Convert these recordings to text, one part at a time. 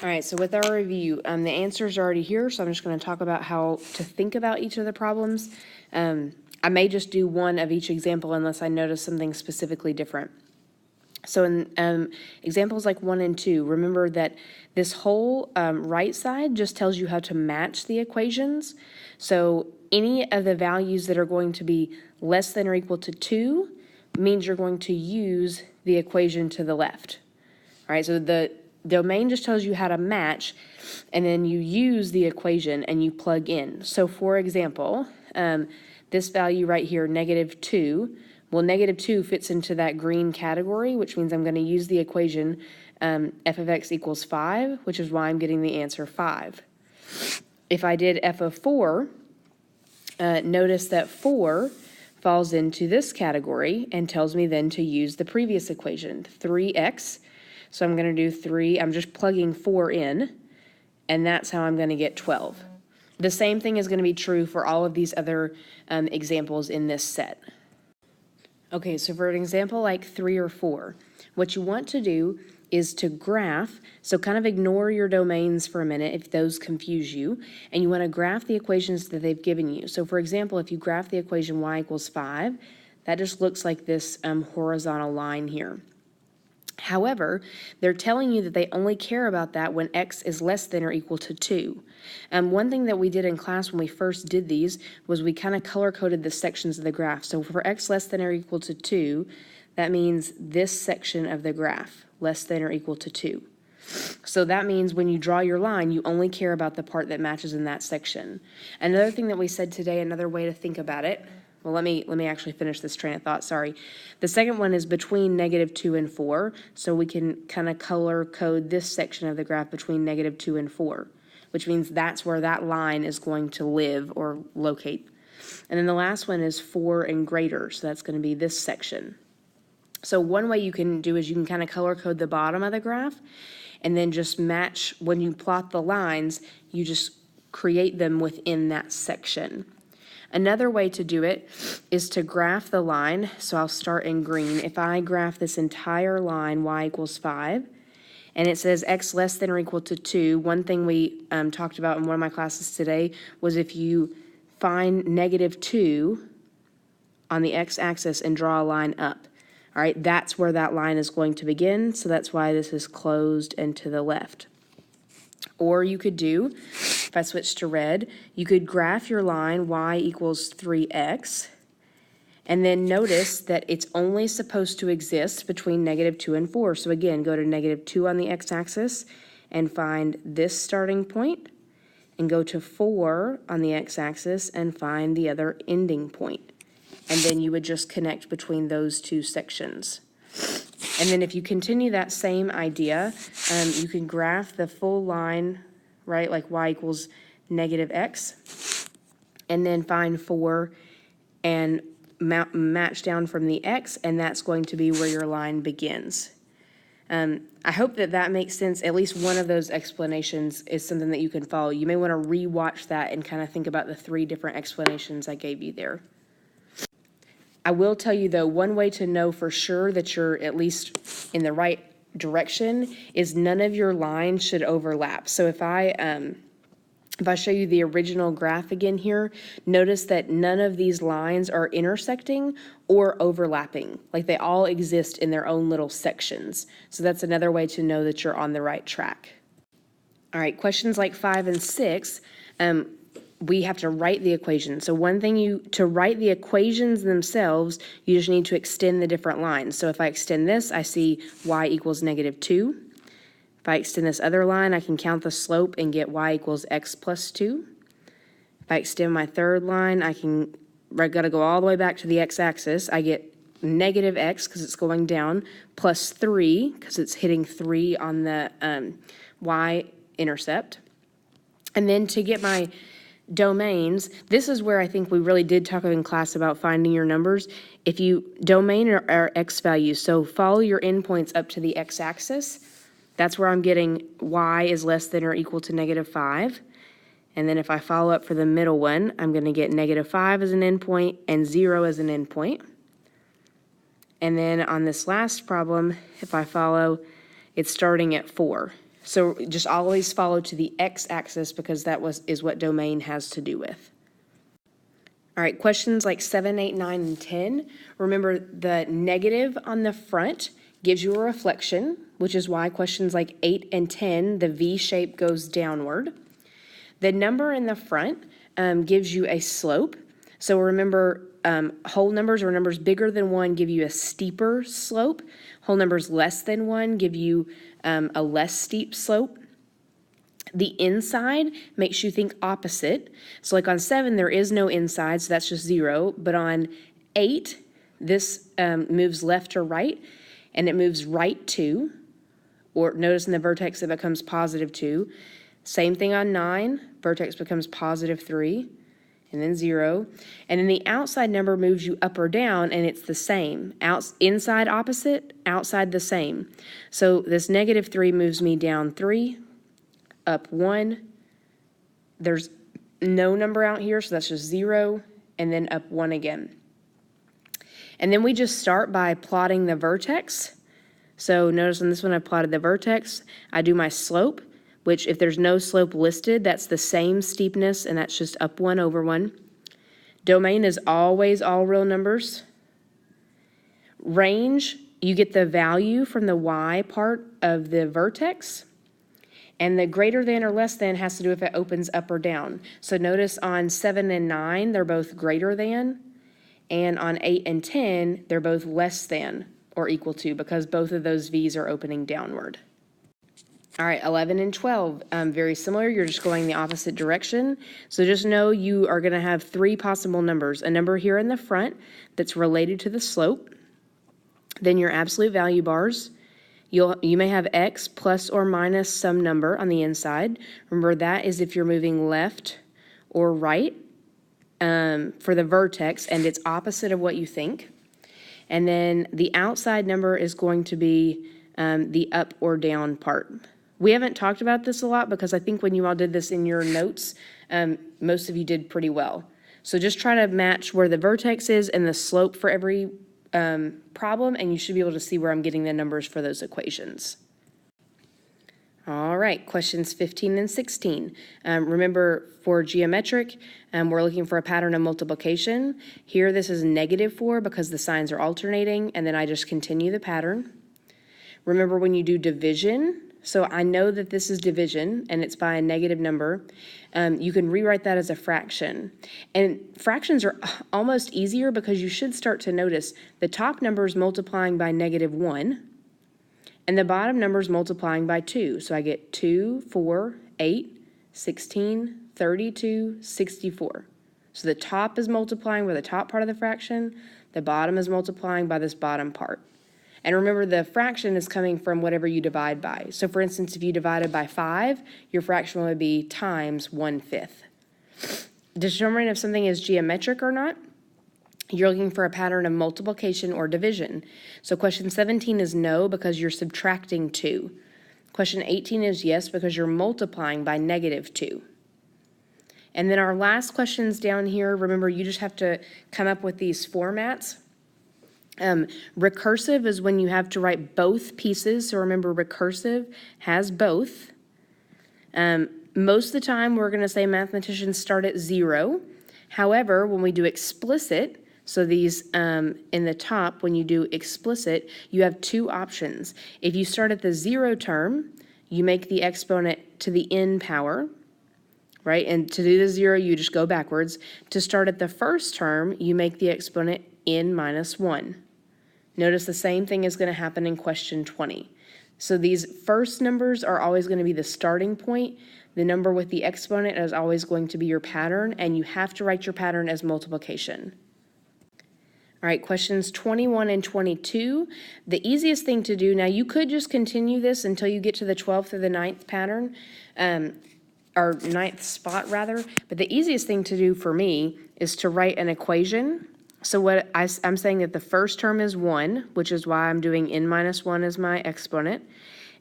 All right, so with our review, the answers are already here, so I'm just going to talk about how to think about each of the problems. I may just do one of each example unless I notice something specifically different. So in examples like 1 and 2, remember that this whole right side just tells you how to match the equations. So any of the values that are going to be less than or equal to 2 means you're going to use the equation to the left. All right, so the domain just tells you how to match, and then you use the equation and you plug in. So for example, this value right here, -2, well, -2 fits into that green category, which means I'm going to use the equation f of x equals 5, which is why I'm getting the answer 5. If I did f of 4, notice that 4 falls into this category and tells me then to use the previous equation, 3x. So I'm going to do 3, I'm just plugging 4 in, and that's how I'm going to get 12. The same thing is going to be true for all of these other examples in this set. Okay, so for an example like 3 or 4, what you want to do is to graph, so kind of ignore your domains for a minute if those confuse you, and you want to graph the equations that they've given you. So for example, if you graph the equation y equals 5, that just looks like this horizontal line here. However, they're telling you that they only care about that when x is less than or equal to 2. One thing that we did in class when we first did these was we kind of color-coded the sections of the graph. So for x less than or equal to 2, that means this section of the graph, less than or equal to 2. So that means when you draw your line, you only care about the part that matches in that section. Another thing that we said today, another way to think about it, well, let me actually finish this train of thought, sorry. The second one is between -2 and 4, so we can kind of color code this section of the graph between -2 and 4, which means that's where that line is going to live or locate. And then the last one is 4 and greater, so that's going to be this section. So one way you can do is you can kind of color code the bottom of the graph, and then just match, when you plot the lines, you just create them within that section. Another way to do it is to graph the line. So I'll start in green. If I graph this entire line, y equals 5, and it says x less than or equal to 2, one thing we talked about in one of my classes today was if you find -2 on the x-axis and draw a line up. All right, that's where that line is going to begin, so that's why this is closed and to the left. Or you could do, if I switch to red, you could graph your line y equals 3x, and then notice that it's only supposed to exist between -2 and 4. So again, go to -2 on the x-axis and find this starting point, and go to 4 on the x-axis and find the other ending point. And then you would just connect between those two sections. And then if you continue that same idea, you can graph the full line, right, like y equals -x, and then find 4 and match down from the x, and that's going to be where your line begins. I hope that that makes sense. At least one of those explanations is something that you can follow. You may want to re-watch that and kind of think about the 3 different explanations I gave you there. I will tell you, though, one way to know for sure that you're at least in the right direction is none of your lines should overlap. So if I show you the original graph again here, notice that none of these lines are intersecting or overlapping. Like they all exist in their own little sections. So that's another way to know that you're on the right track. All right, questions like 5 and 6, we have to write the equation. So one thing to write the equations themselves, you just need to extend the different lines. So if I extend this, I see y equals -2. If I extend this other line, I can count the slope and get y equals x plus 2. If I extend my third line, I gotta go all the way back to the x-axis. I get -x because it's going down, plus 3 because it's hitting 3 on the y-intercept. And then to get my domains, this is where I think we really did talk in class about finding your numbers. If you domain are x values, so follow your endpoints up to the x-axis. That's where I'm getting y is less than or equal to -5. And then if I follow up for the middle one, I'm going to get -5 as an endpoint and 0 as an endpoint. And then on this last problem, if I follow, it's starting at 4. So just always follow to the x-axis because that is what domain has to do with. All right, questions like 7, 8, 9, and 10. Remember, the negative on the front gives you a reflection, which is why questions like 8 and 10, the V shape goes downward. The number in the front gives you a slope. So remember, whole numbers or numbers bigger than 1 give you a steeper slope. Whole numbers less than 1 give you a less steep slope. The inside makes you think opposite. So like on 7, there is no inside, so that's just 0. But on 8, this moves left or right, and it moves right 2. Or notice in the vertex it becomes positive 2. Same thing on 9, vertex becomes positive 3, and then 0. And then the outside number moves you up or down, and it's the same. Inside opposite, outside the same. So this negative 3 moves me down 3, up 1. There's no number out here, so that's just 0, and then up 1 again. And then we just start by plotting the vertex. So notice on this one I plotted the vertex. I do my slope, which if there's no slope listed, that's the same steepness, and that's just up 1 over 1. Domain is always all real numbers. Range, you get the value from the y part of the vertex. And the greater than or less than has to do if it opens up or down. So notice on 7 and 9, they're both greater than. And on 8 and 10, they're both less than or equal to because both of those V's are opening downward. All right, 11 and 12, very similar. You're just going the opposite direction. So just know you are going to have 3 possible numbers. A number here in the front that's related to the slope. Then your absolute value bars. You may have x plus or minus some number on the inside. Remember, that is if you're moving left or right for the vertex, and it's opposite of what you think. And then the outside number is going to be the up or down part. We haven't talked about this a lot because I think when you all did this in your notes, most of you did pretty well. So just try to match where the vertex is and the slope for every problem, and you should be able to see where I'm getting the numbers for those equations. All right, questions 15 and 16. Remember, for geometric, we're looking for a pattern of multiplication. Here, this is -4 because the signs are alternating, and then I just continue the pattern. Remember, when you do division, so I know that this is division, and it's by a negative number. You can rewrite that as a fraction. And fractions are almost easier because you should start to notice the top number is multiplying by -1, and the bottom number is multiplying by 2. So I get 2, 4, 8, 16, 32, 64. So the top is multiplying by the top part of the fraction, the bottom is multiplying by this bottom part. And remember, the fraction is coming from whatever you divide by. So for instance, if you divided by 5, your fraction would be times 1/5. Determining if something is geometric or not, you're looking for a pattern of multiplication or division. So question 17 is no because you're subtracting 2. Question 18 is yes because you're multiplying by -2. And then our last questions down here, remember, you just have to come up with these formats. Recursive is when you have to write both pieces. So remember, recursive has both. Most of the time, we're going to say mathematicians start at 0. However, when we do explicit, so these in the top, when you do explicit, you have 2 options. If you start at the 0 term, you make the exponent to the n power, right? And to do the 0, you just go backwards. To start at the first term, you make the exponent n minus 1. Notice the same thing is going to happen in question 20. So these first numbers are always going to be the starting point. The number with the exponent is always going to be your pattern, and you have to write your pattern as multiplication. All right, questions 21 and 22. The easiest thing to do, now you could just continue this until you get to the 12th or the 9th pattern, or 9th spot rather, but the easiest thing to do for me is to write an equation. So what I'm saying that the first term is 1, which is why I'm doing n minus 1 as my exponent,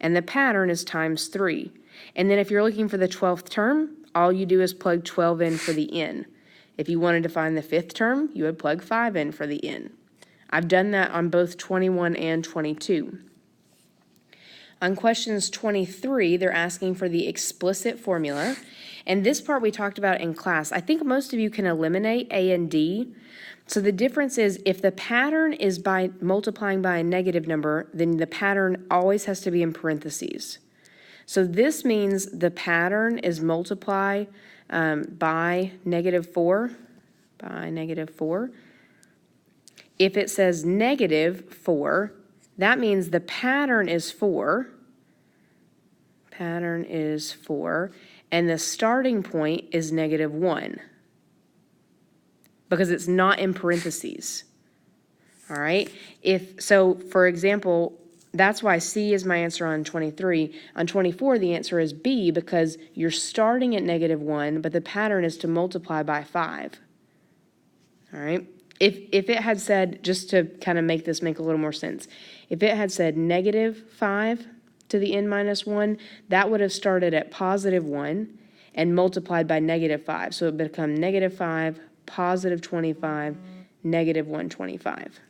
and the pattern is times 3. And then if you're looking for the 12th term, all you do is plug 12 in for the n. If you wanted to find the 5th term, you would plug 5 in for the n. I've done that on both 21 and 22. On questions 23, they're asking for the explicit formula. And this part we talked about in class. I think most of you can eliminate A and D. So the difference is if the pattern is by multiplying by a negative number, then the pattern always has to be in parentheses. So this means the pattern is multiply by -4, If it says -4, that means the pattern is 4, and the starting point is -1, because it's not in parentheses. All right? So, for example, that's why C is my answer on 23. On 24, the answer is B, because you're starting at -1, but the pattern is to multiply by 5. All right? If it had said, just to kind of make this make a little more sense, if it had said -5 to the n minus 1, that would have started at +1 and multiplied by -5. So it would become -5, +25, -125.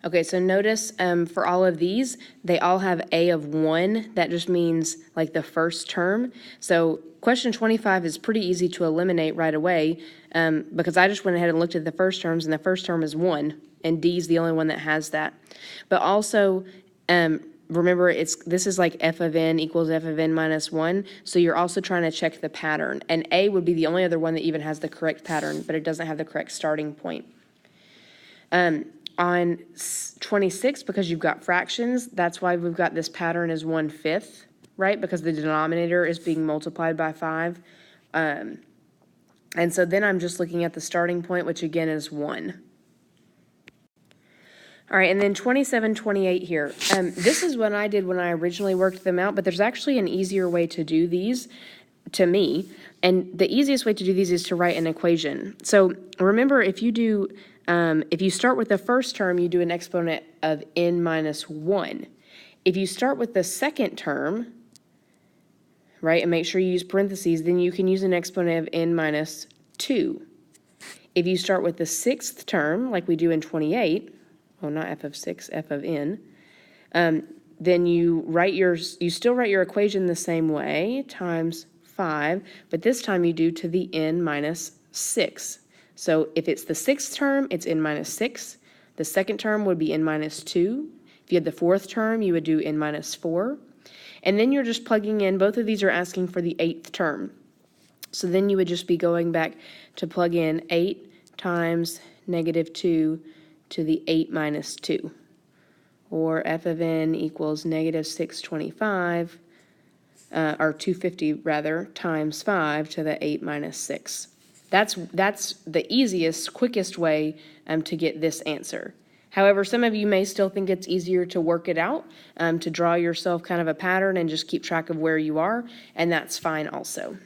Okay, so notice for all of these, they all have A of 1. That just means like the first term. So question 25 is pretty easy to eliminate right away because I just went ahead and looked at the first terms, and the first term is 1, and D is the only one that has that. But also, remember, this is like f of n equals f of n minus 1, so you're also trying to check the pattern. And A would be the only other one that even has the correct pattern, but it doesn't have the correct starting point. On 26, because you've got fractions, that's why we've got this pattern as 1/5, right? Because the denominator is being multiplied by 5. And so then I'm just looking at the starting point, which again is 1. All right, and then 27, 28 here. This is what I did when I originally worked them out, but there's actually an easier way to do these, to me. And the easiest way to do these is to write an equation. So remember, if you start with the first term, you do an exponent of n minus 1. If you start with the second term, right, and make sure you use parentheses, then you can use an exponent of n minus 2. If you start with the sixth term, like we do in 28, not f of 6, f of n, then you still write your equation the same way, times 5, but this time you do to the n minus 6. So if it's the sixth term, it's n minus 6. The second term would be n minus 2. If you had the fourth term, you would do n minus 4. And then you're just plugging in, both of these are asking for the eighth term. So then you would just be going back to plug in 8 times -2 to the 8 minus 2. Or f of n equals -625, or 250 rather, times 5 to the 8 minus 6. That's the easiest, quickest way to get this answer. However, some of you may still think it's easier to work it out, to draw yourself kind of a pattern and just keep track of where you are, and that's fine also.